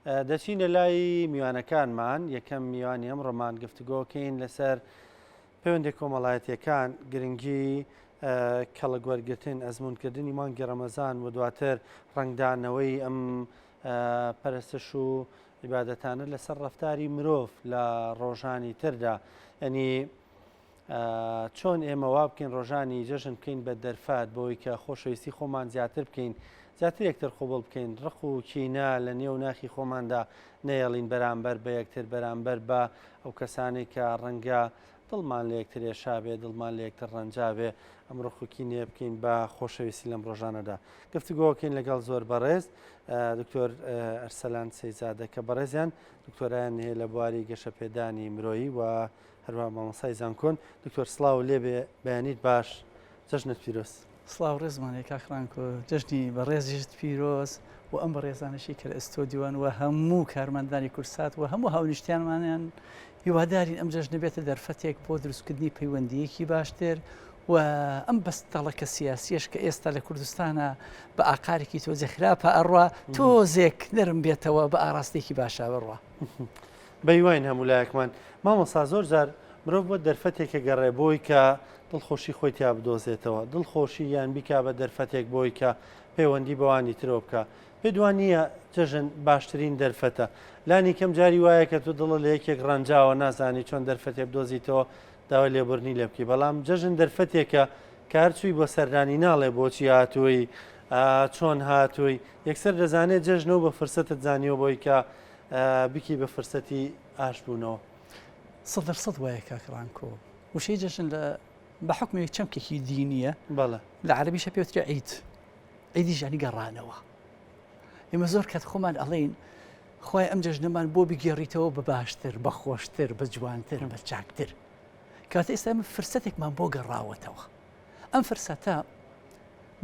دەچینە لای میوانەکانمان یەکەم میوانی ئەمڕۆمان گفتوگۆکەین لەسەر پەیوەندی کۆمەڵایەتیەکان گرنگی کەڵک وەرگرتن ئەزموونکردنی مانگی ڕەمەزان و دواتر ڕنگدانەوەی ئەم پەرستش و عیبادەتانە لەسەر ڕەفتاری مرۆڤ لە ڕۆژانی تردا. ینی چۆن ئێمە وا بکەین ڕۆژانی جەژن بکەین بە دەرفات بۆی کە خۆشەویستی خۆمان زیاتر بکەین، زیاتر یەکتر خۆبڵ بکەین، ڕق و کینە لە نێو ناخی خۆماندا نەیەڵین بەرامبەر بە یەکتر، بەرامبەر بە ئەو کەسانی کە ڕەنگە دڵمان لە یەکتر ێشابێ، دڵمان لە یەکتر ڕەنجاوێ، ئەم ڕقوکی نێ بکەین بە خۆشەویستی لەم ڕۆژانەدا. گفتوگۆکەین لەگەڵ زۆر بەڕێز دکتۆر ئەرسەلان سەیزادە کە بەڕێزیان دکتۆرایان هەیە لە بواری گەشەپێدانی مرۆیی و هەروە مامۆسای زانکۆن. دکتۆر سڵاو لێبێ، بەیانیت باش، جەژنت پیرۆز. سڵاو ڕێزمانێک کاخرانکۆ، جەژنی بەڕێزیشت پیرۆز و ئەم بەڕێزانەشی کە لە ئەستۆدیوان و هەموو کارمەندانی کورسات و هەموو هاونیشتیانمانیان هیوادارین ئەم جەژنە بێتە دەرفەتێک بۆ دروستکردنی پەیوەندیەکی باشتر و ئەم بەستەڵەکە سیاسیش کە ئێستا لە کوردستانە بە ئاقارێکی تۆزێ خراپە ئەڕوا تۆزێک نەرم بێتەوە بە ئاراستێکی باشا بڕوا. بەیوان هەموو لایەکمان مامۆستا زۆر جار مرۆڤ بۆ دەرفەتێکە گەڕێ بۆی کە دڵخۆشی خۆی تیا بدۆزێتەوە، دڵخۆشی یان بیکا بە دەرفەتێک بۆی کە پەیوەندی بەوانی ترۆ بکە. پێدوان نییە جەژن باشترین دەرفەتە. لانی کەم جاری وایە کە تو دڵ لە یەکێک ڕەنجاوە نازانی چۆن دەرفەتێ بدۆزیتەوە داوای لێبوردنی لێ بکەی، بەڵام جەژن دەرفەتێکە کە هەرچووی بۆ سەردانی ناڵێ بۆچی هاتووی، چۆن هاتووی، یەکسەر دەزانێت جەژنەوە بە فرسەتت زانیەوە بۆی کە بکی بە فرسەتی ئاشبوونەوە. 100% وایە کاکڕانکۆ. وشەی جەژن لە بە حکمێک چەمکێکی دینیە، بەڵێ لە عەرەبیشە پێوترێ عید، عیدی ژانی گەڕانەوە. ئێمە زۆر کات خۆمان ئەڵێین خۆی ئەم جەژنەمان بۆ بگێڕیتەوە بە باشتر، بە خۆشتر، بە جوانتر، بە چاکتر. کاتە ئێستا ئەمە فرسەتێکمان بۆ گەڕاوەتەوە. ئەم فرسەتە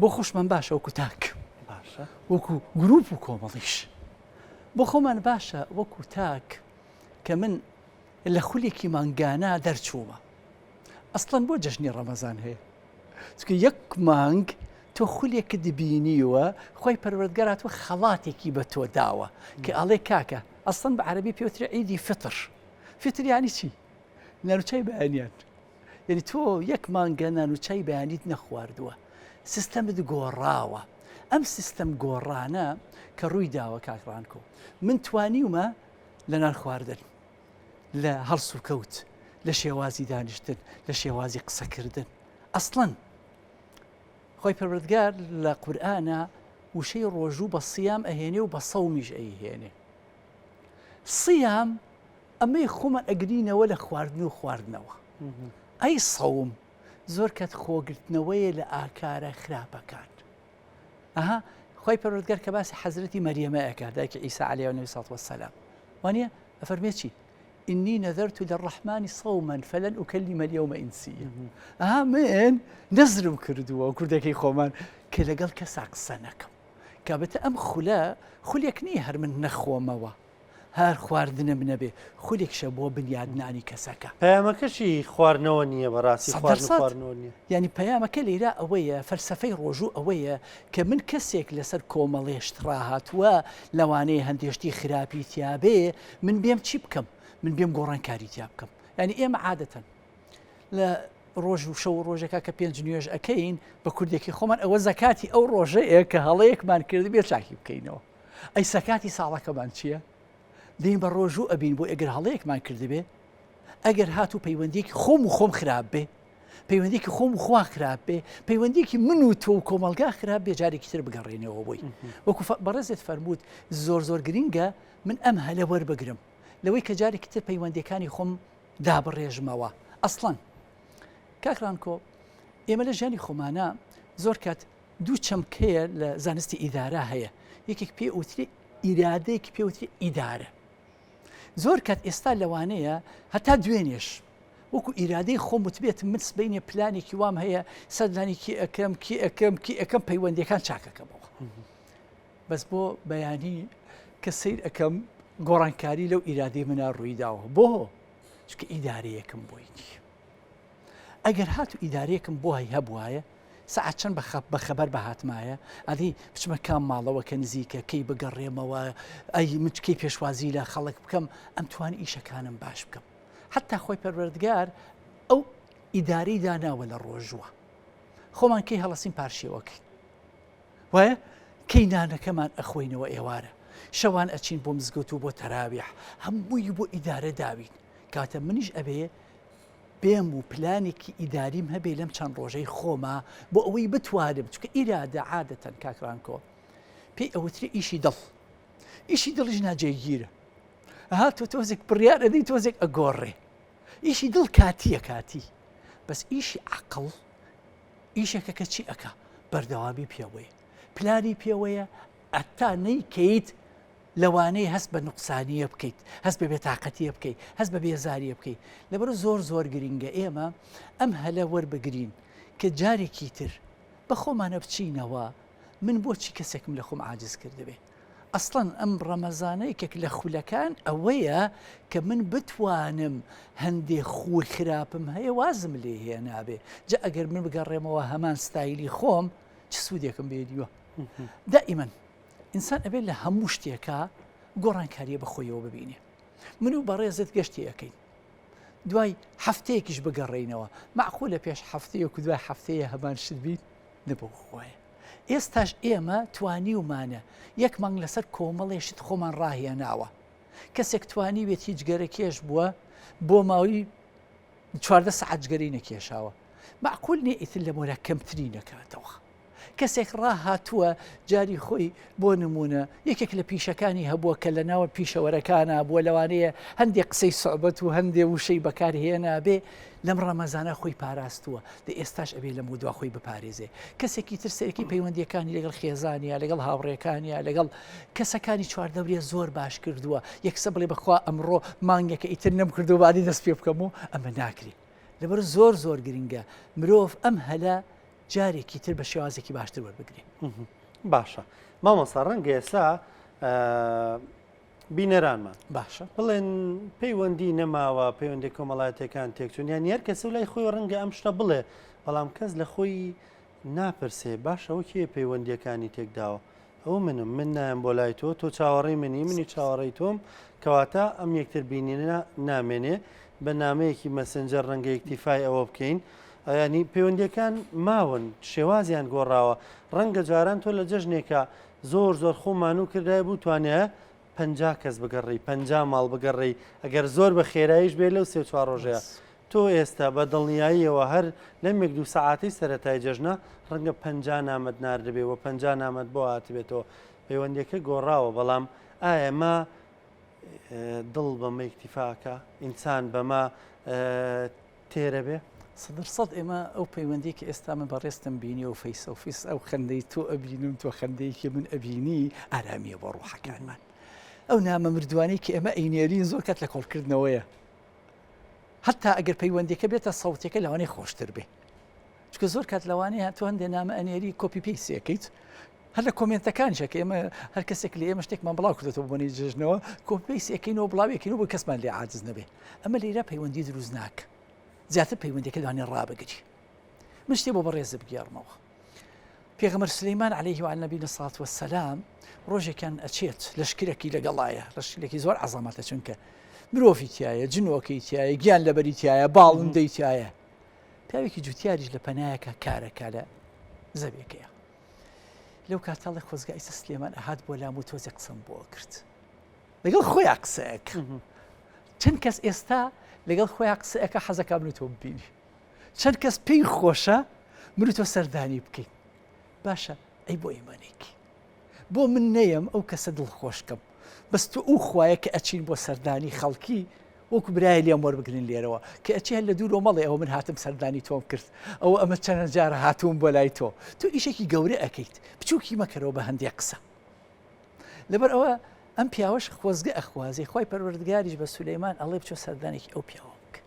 بۆ خۆشمان باشە وەکو تاک، باشە وەکو گروپ و کۆمەڵیش. بۆ خۆمان باشە وەکو تاک کە من لە خولێکی مانگانە دەرچوومە. ئەسڵەن بۆ جەژنی ڕەمەزان هەیە، چونکە یەک مانگ تۆ خولێکت دبینیوە خۆی پەروەردگار هاتووە خەڵاتێکی بە تۆ داوە کە ئەڵێ کاکە ئەسڵەن بە عەرەبی پێوترێ عیدی فتر. فتر یانی چی؟ نانوچای بەیانیان. یعنی تۆ یەک مانگە نانوچای بەیانیت نەخواردووە، سیستەمت گۆڕاوە. ئەم سیستەم گۆڕانە کە ڕووی داوە کاکڕانکۆ، من توانیومە لە نان خواردن، لە هەڵس و کەوت، لە شێوازی دانیشتن، لە شێوازی قسەکردن. ئەسڵەن خۆی پەروەردگار لە قورئانە وشەی ڕۆژوو بە سیام ئەهێنێ و بە سەومیش ئەیهێنێ. سیام ئەمەی خۆمان ئەگرینەوە لە خواردن و خواردنەوە. ئەی سەوم زۆر کات خۆگرتنەوەیە لە ئاکارە خراپەکان. ئەها خۆی پەروەردگار کە باسی حەزرەتی مەریەمە ئەکات، دایکی عیسا عەلەیهی السەلات وەسەلام، وانە ئەفەرمێ چی؟ إني نذرت للرحمن صوما فلن أكلم اليوم إنسيا. من نزرم كردوا وكردكي خومان كلا قال كساق سنكم كابت أم خلا خليك نيهر من نخوة موا هار خواردنا بنبي خليك شبوه بنيادناني كساكا پەیامە کەشی خواردنەوە نییە بەڕاستی خواردنەوە نییە. يعني پەیامەکە لێرە ئەوەیە، فەلسەفەی ڕۆژوو ئەوەیە کە من کەسێک لەسەر کۆمەڵێشت ڕاهاتووە لەوانەیە هەندێشتی خراپی تیابێ من بێم چی بکەم؟ من بێم گۆڕانکاری تیا بکەم. ینی ئێمە عادەتەن لە ڕۆژ و شەو ڕۆژەکە کە 5 نوێژ ئەەکەین بە کوردێکی خۆمان ئەوە زەکاتی ئەو ڕۆژەیە کە هەڵەیەکمان کرد بێ چاکی بکەینەوە. ئەی سەکاتی ساڵەکەمان چییە؟ دەین بە ڕۆژوو ئەبین بۆ ئەگەر هەڵەیەکمان کردبێ، ئەگەر هاتوو پەیوەندیەکی خۆم و خۆم خراپ بێ، پەیوەندیەکی خۆم و خوا خراپ بێ، پەیوەندیەکی من و تۆ و کۆمەلگا خراپ بێ، جارێکی تر بگەڕێنەوە بۆی. وەکو بەڕێزت فەرمووت زۆر گرینگە من ئەم هەلە وەربگرم لەوەی کە جارێکی تر پەیوەندیەکانی خۆم دابڕێژمەوە. ئەسڵەن کاکڕانکۆ ئێمە لە ژیانی خۆمانە زۆر کات دوو چەمکەیە لە زانستی ئیدارە هەیە. یەکێک پێوتری ئیرادەیەکی پێوتری ئیدارە. زۆر کات ئێستا لەوانەیە هەتا دوێنێش وەکو ئیرادەی خۆم وتبێت من سبەینێ پلانێکی وام هەیە سەردانێکی ئەەکەم پەیوەندیەکان چاکەکەمەوە. بەس بۆ بەیانی کە سیر ئەەکەم گۆڕانکاری لەو ئیرادەی منە ڕوویداوە. بۆ چکە ئیدارەیەکم بۆی نییە. ئەگەر هاتو ئیدارەیەکم بۆ هەی هەبوایە سعات چەند بەخەبەر بە هاتمایە ئەدی بچمە کام ماڵەوە کە نزیکە کەی بگەڕێمەوە ئەی مچکەی پێشوازی لە خەڵک بکەم ئەم توانی ئیشەکانم باش بکەم حتا خۆی پەروەردگار ئەو ئیدارەی داناوە لە ڕۆژوە خۆمان کەی هەڵەسین پارشێوەکەی وایە کەی نانەکەمان ئەخۆینەوە ئێوارە شەوان ئەچین بۆ مزگەوت و بۆ تەراویح هەمووی بۆ ئیدارە داوین کاتە منیش ئەبێ بێم و پلانێکی ئیداریم هەبێ لەم چەند ڕۆژەی خۆما بۆ ئەوەی بتوانم چکە ئیرادە عادەتەن کاکرانکۆ پێی ئەوتری ئیشی دڵیش ناجێگیرە هاتۆ تۆزێک بڕیار ئەدەی تۆزێک ئەگۆڕێ ئیشی دڵ کاتیە کاتی بەس ئیشی عەقڵ ئیشێکە کە چی ئەکا بەردەوامی پێوەیە پلانی پێوەیە ئەتا نەیکەیت لەوانەیە هەست بە نوقسانیە بکەیت هەست بە بێتاقەتیە بکەیت هەست بە بێزاریە بکەیت لەبەر زۆر گرینگە ئێمە ئەم هەلە وەربگرین کە جارێکی تر بە خۆمانە بچینەوە من بۆچی کەسێکم لە خۆم عاجز کردبێ ئەسڵەن ئەم ڕەمەزانەیەکێک لە خولەکان ئەوەیە کە من بتوانم هەندێک خوی خراپم هەیە وازم لێ هەیە نابێ جا ئەگەر من بگەڕێمەوە هەمان ستایلی خۆم چ سوودێکم بێدیوە دائیمەن ئینسان ئەبێت لە هەموو شتێکە گۆڕانکاریە بەخۆیەوە ببینێ من و بەڕێزت گەشتی ئەەکەین دوای هەفتەیەکیش بگەڕێینەوە معقولە پێش هەفتەیە و دوای هەفتەیە هەمان شت بیت نەبوو خۆیە ئێستاش ئێمە توانی ومانە یەک مانگ لەسەر کۆمەڵێشت خۆمان ڕاهێناوە کەسێک توانی بێت هیچ گەرەکێش بووە بۆ ماوەی 14 سەعات جگەرەی نەکێشاوە معقول نییە ئیتر لە مۆرە کەمتری نەکاتەوە کەسێک ڕاهاتووە جاری خۆی بۆ نمونە یەکێک لە پیشەکانی هەبووە کە لە ناوە پیشەوەرەکانە بووە لەوانەیە هەندێک قسەی سوعبەت و هەندێک وشەی بەکارهێنا بێ لەم ڕەمەزانە خۆی پاراستووە دە ئێستاش ئەبێ لە مودوا خۆی بپارێزێ کەسێکی تر سەرەکی پەیوەندیەکانی لەگەڵ خێزانیا لەگەڵ هاوڕێکانیا لەگەڵ کەسەکانی چواردەورێ زۆر باش کردووە یەکسە بڵێ بەخوا ئەمڕۆ مانگێکە ئیتر نەم کردو بادی دەست پێ بکەم و ئەمە ناکری لەبەر زۆر گرنگە مرۆڤ ئەم هەلە جارێکی تر بە شێوازێکی باشتر وەربگرێ باشە مامۆستا ڕەنگە ئێستا بینەرانمان باشە بڵێن پەیوەندی نەماوە پەیوەندی کۆمەڵایەتەکان تێکچوون یان هەر کەسە لای خۆی ڕەنگە ئەم شتە بڵێ بەڵام کەس لە خۆی ناپرسێ باشە ئەوە کێ پەیوەندیەکانی تێکداوە ئەو من نایم بۆ لای تۆ چاوەڕێی منی چاوەڕێی تۆم کەواتە ئەم یەکتر بینینە نامێنێ بە نامەیەکی مەسنجەر ڕەنگە یەکتیفای ئەوە بکەین ینی پەیوەندیەکان ماون شێوازیان گۆڕاوە ڕەنگە جاران تۆ لە جەژنێکە زۆر خۆمان و کردای بوو توانێت 50 کەس بگەڕی 50 ماڵ بگەڕی ئەگەر زۆر بە خێراییش بێ لەو 3-4 ڕۆژەیە تۆ ئێستا بە دڵنیاییەوە هەر لەمێک 2 سەعاتی سەرەتای جەژنە ڕەنگە 50 نامەد ناردبێ و 50 نامەد بۆ هاتبێتەوە پەیوەندیەکە گۆڕاوە بەڵام ئایا ما دڵ بەمە ئیکتیفاکە ئینسان بەمە تێرە بێ 100% ئێمە ئەو پەیوەندی کە ئێستا من بەڕێستم بینی و فەیس ئۆفیس ئەو خەندەی تۆ ئەبینم تۆ خەندەیەکی من ئەبینی ئارامیە بۆ ڕوحەکانمان ئەو نامە مردوانەی کە ئێمە ئەینێرین زۆر کات لە کۆڵکردنەوەیە حتا ئەگەر پەیوەندیەکە بێتە سەوتێکە لەوانەیە خۆشتر بێ چکە زۆر کات لەوانەیە تۆ هەندێک نامە ئەنێری کۆپی پێیسەکەیت هەر لە کۆمنتەکانشە کە ئێمە هەر کەسێک لە ئێمە شتێکمان بڵاو کردێتەوە بۆنی جژنەوە کۆپیسەکەینەوە بڵاوێکینەوە بۆ کەسمان لێ عاجز نەبێ ئەمە لێرە پەیوەندی دروست ناکە زیاتر پەیوەندیەکە لەوانێ ڕابگری من شتێ بۆ بەڕێزە بگێڕمەوە پێغەمبەر سلەیمان عەلەیه و عەلە نەبینا سەڵات وەسەلام ڕۆژێکیان ئەچێت لەشکرێکی لەگەڵایە لەشکرێکی زۆر عەزەمەتە چونکە مرۆڤی تایە جنۆکەی تایە گیان لەبەری تایە باڵندەی تایە پیاوێکی جوتیاریش لە پەنایەکە کارەکە لە زەویەکەیە لەو کاتەڵی خۆزگای سلێمان ئەهات بۆ لام و تۆزێ قسەم بۆ کرد لەگەڵ خۆیان قسەیەک چەند کەس ئێستا لەگەڵ خۆیان قسەیەکە حەزەکە من و تۆ ببینی چەند کەس پێی خۆشە من و تۆ سەردانی بکەین باشە ئەی بۆ ئێمانێکی بۆ من نەیەم ئەو کەسە دڵخۆشکەم بەس تۆ ئەو خوایە کە ئەچین بۆ سەردانی خەڵکی وەکو برایە لێم وەربگرن لێرەوە کە ئەچی هەر لە دوورۆ مەڵێ ئەوە من هاتم سەردانی تۆم کرد ئەوە ئەمە چەند جارە هاتووم بۆ لای تۆ ئیشێکی گەورە ئەەکەیت بچووکی مەکەرەوە بە هەندێک قسە لەبەر ئەوە ئەم پیاوەش خۆزگە ئەخوازی خۆی پەروەردگاریش بە سولەیمان ئەڵێ بچۆ سەردانێکی ئەو پیاوە بکە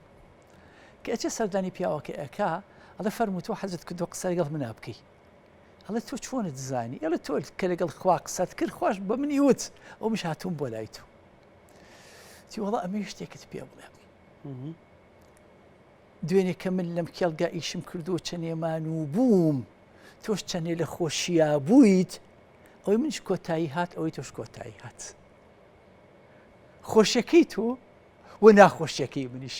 کە ئەچێ سەردانی پیاوەکە ئەکا ئەڵێ فەرموو تۆ حەزت کردو قسە لەگەڵ منا بکەی ئەڵێ تۆ چۆنت دزانی ئەڵێ تۆ کە لەگەڵ خوا قسەت کرد خۆش بە منی وت ئەو مش هاتووم بۆ لای تۆ تی وەڵا ئەمە شتێکت پێ بڵێ دوێنێ کە من لەم کێڵگا ئیشم کردو چەنێمان و بووم تۆش چەندێ لە خۆشییا بوویت ئەوەی منش کۆتایی هات ئەوەی تۆش کۆتایی هات خۆشیەکەی تۆ و ناخۆشیەکەی منیش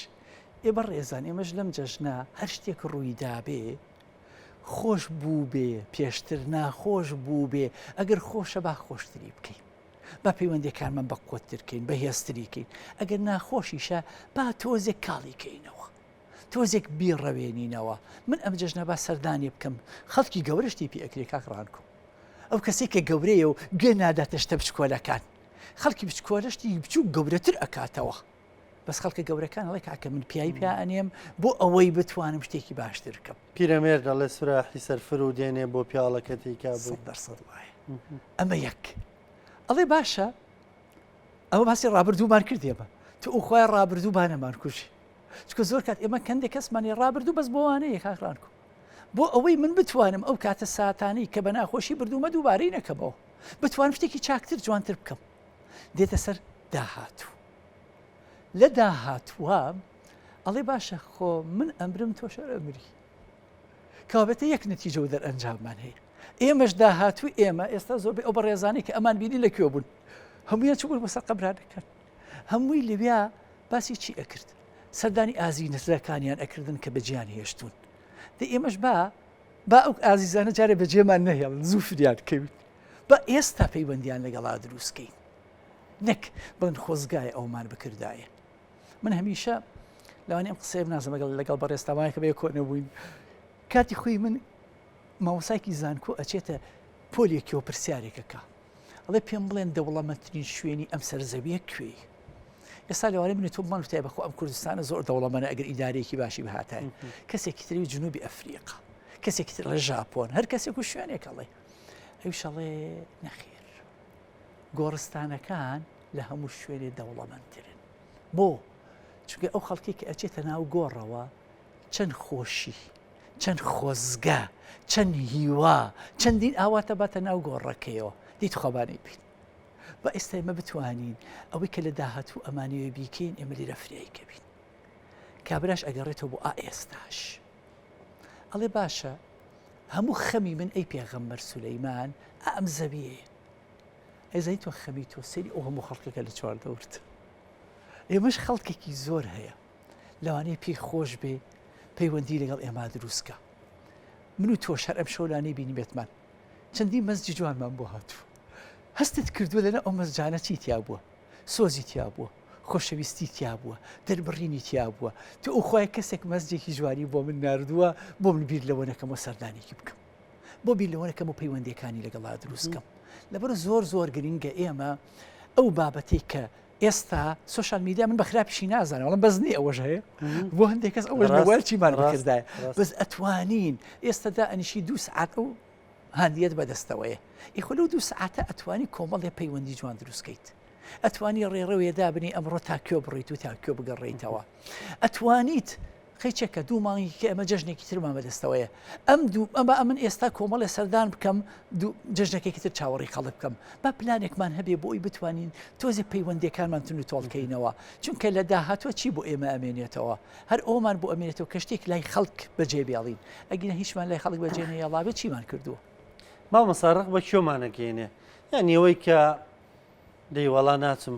ئێ بە ڕێزان ئێمەش لەم جەژنە هەر شتێک ڕوویدا بێ خۆش بوو بێ پێشتر ناخۆش بوو بێ ئەگەر خۆشە با خۆشتری بکەین با پەیوەندیەکانمان بە قوترکەین بە هێزتریکەین ئەگەر ناخۆشیشە با تۆزێک کاڵیکەینەوە تۆزێک بیڕەوێنینەوە من ئەم جەژنە با سەردانی بکەم خەڵکی گەورەشتی پێ ئەکرێ کاکڕانکۆ ئەو کەسێک کە گەورەیە و گوێ ناداتە شتە بچکۆلەکان خەڵکی بچکۆلەشتی بچوو گەورەتر ئەکاتەوە بەس خەڵکە گەورەکان ئەڵێ کاکە من پیاوی پیا ئەنێم بۆ ئەوەی بتوانم شتێکی باشتر بکەم پیرەمێر دەڵێ سوراحی سەرفر و دێنێ بۆ پیاڵەکەتی کا بوو دەرسەد وایە ئەمە یەک ئەڵێ باشە ئەمە باسی ڕابردوومان کردێمە تو ئوخوای ڕابردوو بانەمان کوژی چکە زۆر کات ئێمە کەندێک کەسمانی ڕابردوو بەس بۆوانەیە کاکڕانکۆ بۆ ئەوەی من بتوانم ئەو کاتە ساتانی کە بە ناخۆشی بردوومە دووبارەی نەکەمەوە بتوانم شتێکی چاکتر جوانتر بکەم دێتە سەر داهاتوو لە داهاتووە ئەڵێ باشە خۆ من ئەمرم تۆ شەرەمری کابێتە یەک نەتیجە و دەرئەنجاممان هەیە ئێمەش داهاتووی ئێمە ئێستا زۆر بێ ئەو بە ڕێزانەی کە ئەمان بینی لەکوێ بوون هەمویان چوون بەسەر قەبرانەکان هەمووی لەویا باسی چی ئەکرد سەردانی ئازیزەکانیان ئەکردن کە بەجیان هێشتون دە ئێمەش با ئەو ئازیزانە جارێ بەجێمان نەهێڵن زوو فریان کەوین بە ئێستا پەیوەندیان لەگەڵا دروستکەین نەک بڵن خۆزگایە ئەومان بکردایە من هەمیشە لەوانێ ئەم قسەی نازم لەگەڵ بەڕێستاوانە کە بێ کۆنەبووین کاتی خۆی من مامۆسایکی زانکۆ ئەچێتە پۆلێکیەوە پرسیارێکەکە ئەڵێ پێم بڵێن دەوڵەمەندترین شوێنی ئەم سەرزەویە کوێی ئێستا لەوانێ منێت تۆمان وتای بەخۆ ئەم کوردستانە زۆر دەوڵەمەندە ئەگەر ئیدارێکی باشی بەهاتایە کەسێکی تری جنوبی ئەفریقا کەسێکی تر لە ژاپۆن هەر کەسێک و شوێنێکەڵێ ئەویشەڵێ نەخێر گۆڕستانەکان لە هەموو شوێنێ دەوڵەمەندترن بۆ چونکە ئەو خەڵکی کە ئەچێتە ناو گۆڕەوە چەند خۆشی چەند خۆزگە چەند هیوا چەندین ئاواتە باتە ناو گۆڕەکەیەوە دیت خۆبانەی بین بە ئێستا ئێمە بتوانین ئەوەی کە لە داهاتوو ئەمانەوە بیکەین ئێمە لێرە فرایکە بین کابراش ئەگەڕێتەوە بۆ ئێستاش ئەڵێ باشە هەموو خەمی من ئەی پێغەمبەر سولەیمان ئەم زەویەیە ئەزای تۆ خەمی تۆ سەری ئەو هەموو خەڵکەکە لە چواردەورت ئێمەش خەڵکێکی زۆر هەیە لەوانەیە پێی خۆش بێ پەیوەندی لەگەڵ ئێمە دروستکە من و تۆش هەر ئەم شەولانەی بینی بێتمان چەندی مەزجی جوانمان بۆ هاتوو هەستت کردووە لەنە ئەو مەزجانە چی تیا بووە سۆزی تیا بووە خۆشەویستی تیا بووە دەربڕینی تیا بووە تو ئەو خوای کەسێک مەزجێکی جوانی بۆ من ناردووە بۆ من بیر لەوە نەکەمەوە سەردانێکی بکەم بۆ بیر لەوە نەکەم و پەیوەندیەکانی لەگەڵا دروستکەم لەبەر زۆر زۆر گرنگە ئێمە ئەو بابەتەی کە ئێستا سوۆشال میدیا من بە خراپیشی نازانم وەڵام بەزنی ئەوەش هەیە بۆ هەندێک کەس ئەوەش لەوەر چیمان بکردایە بەس ئەتوانین ئێستادا ئەنیشی 2 سعات ئەو هەندیەت بەدەستەوەیە ئیخۆ لەو 2 سعاتە ئەتوانی کۆمەڵێ پەیوەندی جوان دروستکەیت ئەتوانی ڕێڕەوێدا بنی ئەمڕۆ تاکوێ بڕیت و تاکوێ بگەڕێیتەوە ئەتوانیت خەیچێکە دوومانگی کە ئەمە جەژنێکی ترمان بەدەستەوەیە ئەمە ئەمن ئێستا کۆمەڵێ سەردان بکەم جەژنێکی تر چاوەڕی خەڵک بکەم با پلانێکمان هەبێ بۆی بتوانین تۆزێ پەیوەندیەکانمان تون و تۆڵکەینەوە چونکە لە داهاتوە چی بۆ ئێمە ئەمێنێتەوە هەر ئەومان بۆ ئەمێنێتەوە کە شتێک لای خەڵک بەجێ بێڵین ئەگەر هیچمان لای خەڵک بەجێ نەهێڵابێت چیمان کردووە مامەساڕق بە کێمانەگەینێ یان ئەوەی کە دەیوەڵا ناچم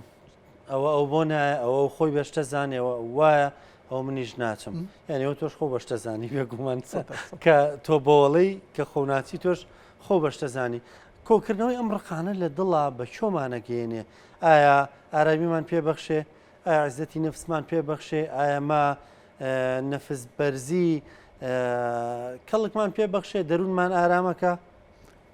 ئەو بۆ نایە ئەوە خۆی بەشتە زانێەوە وایە ئەو منیش ناچم یعنی ئەو تۆش خۆ بەشتە زانی بێگومان کە تۆ بۆڵی کە خۆناچی تۆش خۆ بەشتە زانی کۆکردنەوەی ئەم ڕقانە لە دڵا بە چۆمانەگەێنێ ئایا ئارامیمان پێبەخشێ ئایا عزەتی نەفسمان پێبەخشێ ئایا ما نەفس بەرزی کەڵکمان پێبەخشێ دەروونمان ئارامەکە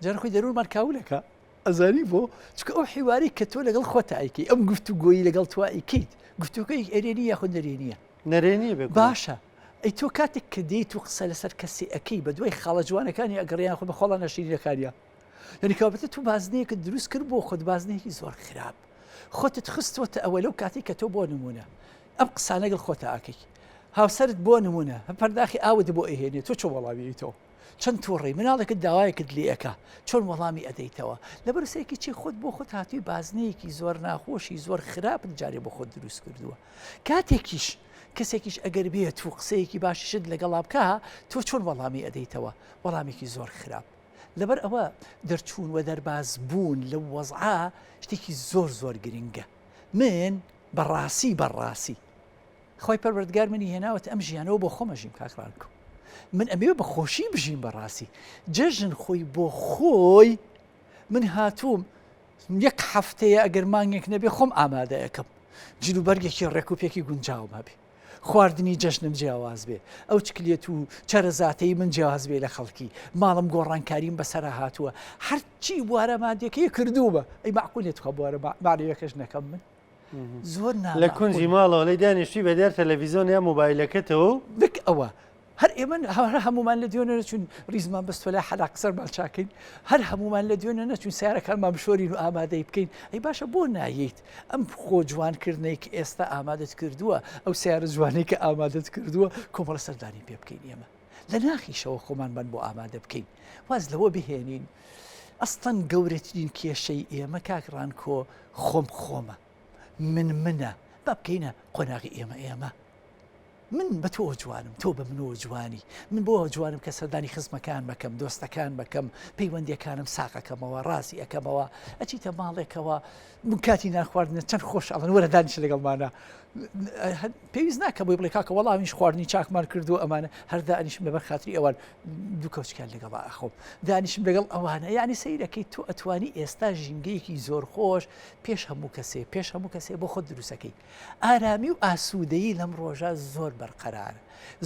جار خۆی دەروونمان کاولەکە ئەزانی بۆ چکە ئەو حیواری کە تۆ لەگەڵ خۆتایکی ئەم گفتوگۆیی لەگەڵ توائیکیت گفتوگەی ئەرێنی یاخود نەرێنیە نەرێنی بێ باشە ئەی تۆ کاتێک کە دەیت و قسە لەسەر کەسی ئەەکەی بە دوای خاڵە جوانەکانی ئەگەڕیان خۆ بە خۆڵان نەشیرەکانیە یعنی کابێتە تو بازنەیەکت دروست کرد بۆ خۆت بازنەیەکی زۆر خراپ خۆتت خستوەتە ئەوە لەو کاتی کە تۆ بۆ نمونە ئەم قسانە لەگەڵ خۆتە ئاکەی هاوسەرت بۆ نمونە پەرداخی ئاوت بۆ ئەهێنێ تۆ چۆ وەڵامی تۆ چەند تووڕێی مناڵێکت داوایەکت لێ ئەەکە چۆن وەڵامی ئەدەیتەوە لەبەر سەیەکی چی خۆت بۆ خۆت هاتووی بازنەیەکی زۆر ناخۆشی زۆر خراپت جارێ بۆ خۆت دروست کردووە کاتێکیش کەسێکیش ئەگەر بێت و قسەیەکی باشیشت لەگەڵا بکە تۆ چۆن وەڵامی ئەدەیتەوە وەڵامێکی زۆر خراپ لەبەر ئەوە دەرچوون و دەرباز بوون لە وەزعا شتێکی زۆر زۆر گرنگە. من بەڕاستی خۆی پەروەردگار منی هێناوەتە ئەم ژیانەوە بۆ خۆمەژیم کاکڕانکۆ. من ئەمێ بە خۆشی بژیم بەڕاستی جەژن خۆی بۆ خۆی من هاتووم یەک هەفتەیە ئەگەر مانگێک نەبێ خۆم ئامادەیەکەم جلوبەرگێکی ڕێکوپێکی گونجاوم هەبێ خواردنی جەژنم جیاواز بێ ئەو چکلێت و چەرەزاتەی من جیاواز بێ لە خەڵکی ماڵم گۆڕانکاریم بەسەرا هاتووە هەرچی بوارە مادێکەیە کردووە ئەی معقولێت خە بوارە ماڵەکەش نەکەم من زۆر لە کونجی ماڵەوە لەی دانیشتی بەدیار تەلەڤیزیۆن یا مۆبایلەکەتەوە بک ئەوە هەر ئێمە هەمومان لە دوێنە نەچون ریزمان بەستۆ لە حەلاق سەرمان چاکەین هەر هەمومان لە دوێنە نەچون سیارەکانمان بشۆرین و ئامادەی بکەین ئەی باشە بۆ ناییت ئەم خۆ جوانکردنێک ئێستا ئامادەت کردووە ئەو سیارە جوانەی کە ئامادەت کردووە کۆمەڵە سەردانی پێ بکەین ئێمە لە ناخیشەوە خۆمان بن بۆ ئامادە بکەین واز لەوە بهێنین ئەستەن گەورەترین کێشەی ئێمە کاکڕانکۆ خۆمە منە با بکەینە قۆناغی ئێمە من بە تۆ جوانم تۆ بە منەوە جوانی من بۆ جوانم کە سەردانی خزمەکان بکەم دۆستەکان بکەم پەیوەندیەکانم ساقەکەمەوە ڕاستی ئەەکەمەوە ئەچیتە ماڵێکەوە من کاتی ناخواردنە چەند خۆش ئەڵەن وەرە دانیش لەگەڵمانە پێویست ناکە بۆی بڵێ کاکە وەڵامیش خواردنی چاکمان کردو ئەمانە هەر دانیشم لەبەر خاتری ئەوان دوو کەوچکان لەگەڵا ئەخۆم دانیشم لەگەڵ ئەوانە یعنی سەیرەکەی تۆ ئەتوانی ئێستا ژینگەیەکی زۆر خۆش پێش هەموو کەسێ بۆ خۆت دروستەکەی ئارامی و ئاسوودەیی لەم ڕۆژە زۆر بەرقەرارە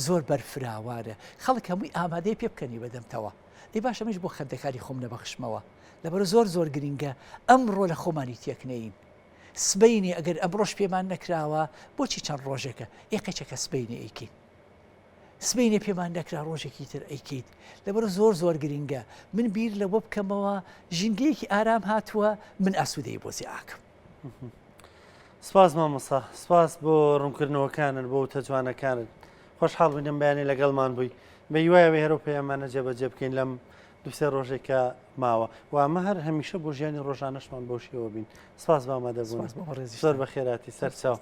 زۆر بەرفراوانە خەڵک هەمووی ئامادەی پێ بکەنی بەدەمتەوە ئەی باشە منش بۆ خەندەکاری خۆم نەبەخشمەوە لەبەر زۆر گرنگە ئەمڕۆ لە خۆمانی تێکنەین سبەینی ئەگەر ئەمڕۆژ پێمان نەکراوە بۆچی چەند ڕۆژێکە ئێقێکەکە سبەینی ئەیکەین سبەینێ پێمان نەکرا ڕۆژێکی تر ئەیکەیت لەبەر زۆر گرنگە من بیر لەوە بکەمەوە ژینگەیەکی ئارام هاتووە من ئاسوودەی بۆ زیاکەم سپاس مامۆستا سپاس بۆ ڕوونکردنەوەکانت بۆ تەجوانەکانت خۆشحاڵ بووین بەیانی لەگەڵمان بووی بە هیوایە هێرە پێیانمانە جێبەجێ بکەین لەم دوسێ ڕۆژێکە ماوە و ئەمە هەر هەمیشە بۆ ژیانی ڕۆژانەشمان بۆ شێوە بین سپاس بە ئامادەبوون زۆر بە خێراتی سەرچاو